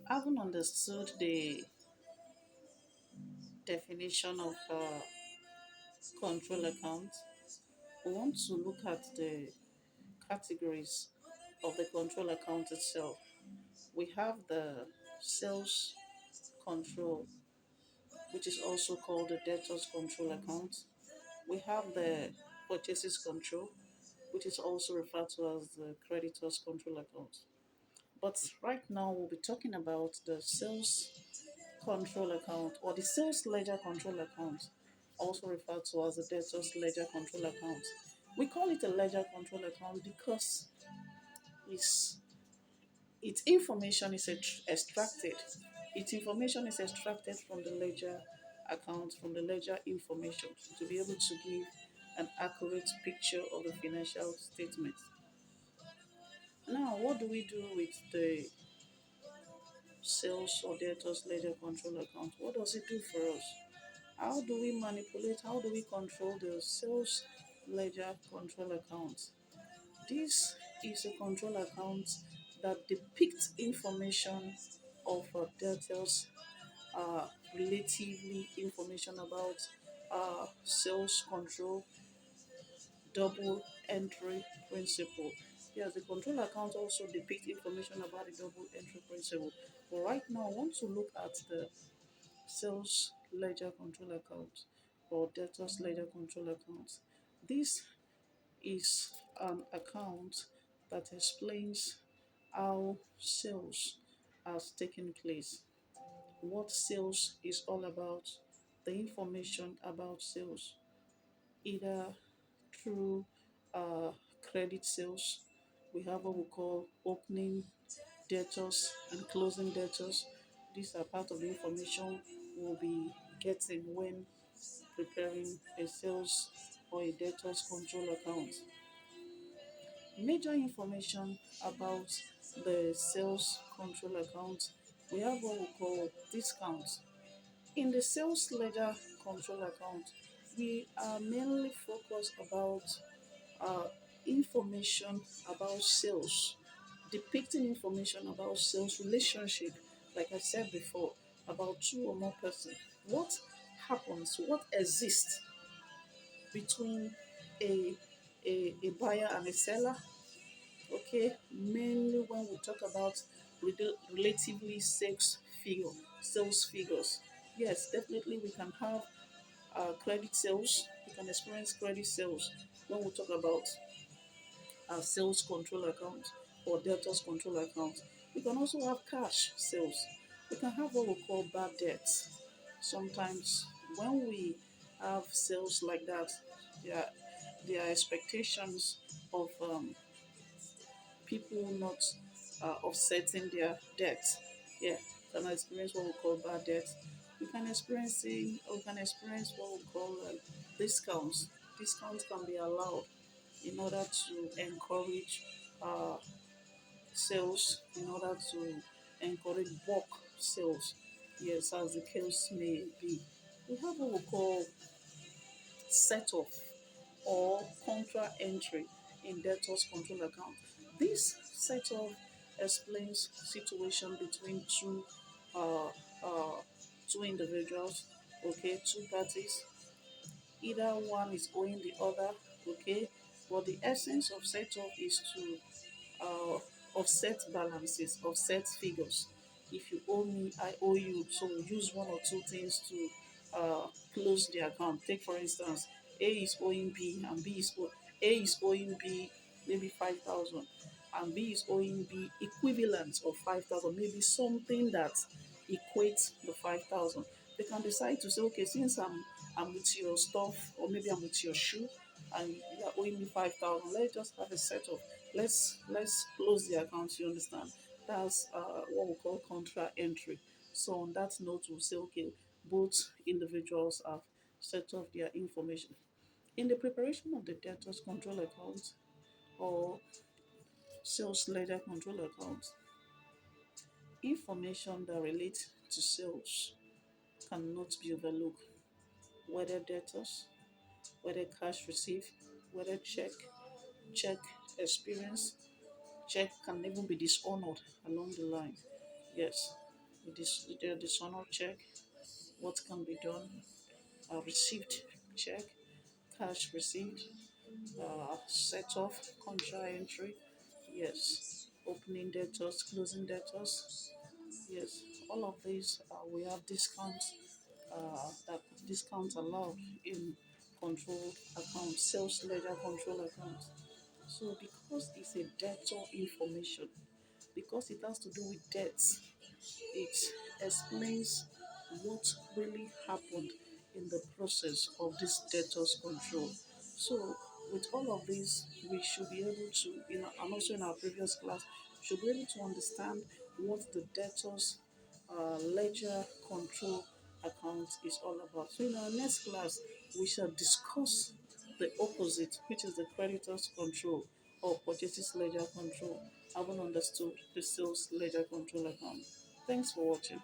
Having understood the definition of control account, we want to look at the categories of the control account itself. We have the sales control, which is also called the debtors control account. We have the purchases control, which is also referred to as the creditors control account. But right now, we'll be talking about the sales control account or the sales ledger control account, also referred to as the debtors ledger control account. We call it a ledger control account because it's, its information is extracted. Its information is extracted from the ledger account, from the ledger information to be able to give an accurate picture of the financial statement. Now, what do we do with the sales or debtors ledger control account? What does it do for us? How do we manipulate? How do we control the sales ledger control account? This is a control account that depicts information of debtors, uh, relatively information about sales control, double entry principle. Yes, the control account also depicts information about the double entry principle. But right now, I want to look at the sales ledger control account or debtors ledger control account. This is an account that explains how sales has taken place, what sales is all about, the information about sales, either through uh, credit sales. We have what we call opening debtors and closing debtors. These are part of the information we'll be getting when preparing a sales or a debtors control account. Major information about the sales control account, we have what we call discounts. In the sales ledger control account, we are mainly focused about uh, information about sales, depicting information about sales relationship, like I said before, about two or more persons. What happens, what exists between a, a buyer and a seller. Okay, mainly when we talk about relatively sales figures. Yes, definitely we can have credit sales. We can experience credit sales when we talk about sales control account or debtors control account. We can also have cash sales. We can have what we call bad debts. Sometimes when we have sales like that, there, there are expectations of people not offsetting their debt. Yeah, can experience what we call bad debt. We can experience what we call discounts. Discounts can be allowed in order to encourage uh, sales, in order to encourage bulk sales. Yes, as the case may be. We have what we call set off or contra entry in debtors control account. This set off explains situation between uh, uh, two individuals, okay, two parties. Either one is owing the other, okay. But the essence of set off is to offset balances, offset figures. If you owe me, I owe you. So we use one or two things to close the account. Take for instance, A is owing B and A is owing B maybe 5,000 and B is owing B equivalent of 5,000, maybe something that equates the 5,000. They can decide to say, okay, since I'm with your stuff or maybe I'm with your shoe and you are owing me 5,000, let's just have a setup. Let's close the account. You understand? That's what we call contra entry. So on that note, we'll say okay, both individuals have set off their information in the preparation of the debtors control account or sales ledger control account. Information that relates to sales cannot be overlooked. Whether debtors, whether cash received, whether check experience, check can even be dishonored along the line. Yes. the additional check, what can be done, received check, cash received, set off, contra entry, yes, opening debtors, closing debtors, yes, all of these we have discounts, that discounts allowed in control account, sales ledger control account. So because it's a debtor information, because it has to do with debts, it explains what really happened in the process of this debtors control. So with all of this, we should be able to, and also in our previous class, should be able to understand what the debtors ledger control account is all about. So in our next class, we shall discuss the opposite, which is the creditors control or purchases ledger control. Haven't understood the sales ledger control account. Thanks for watching.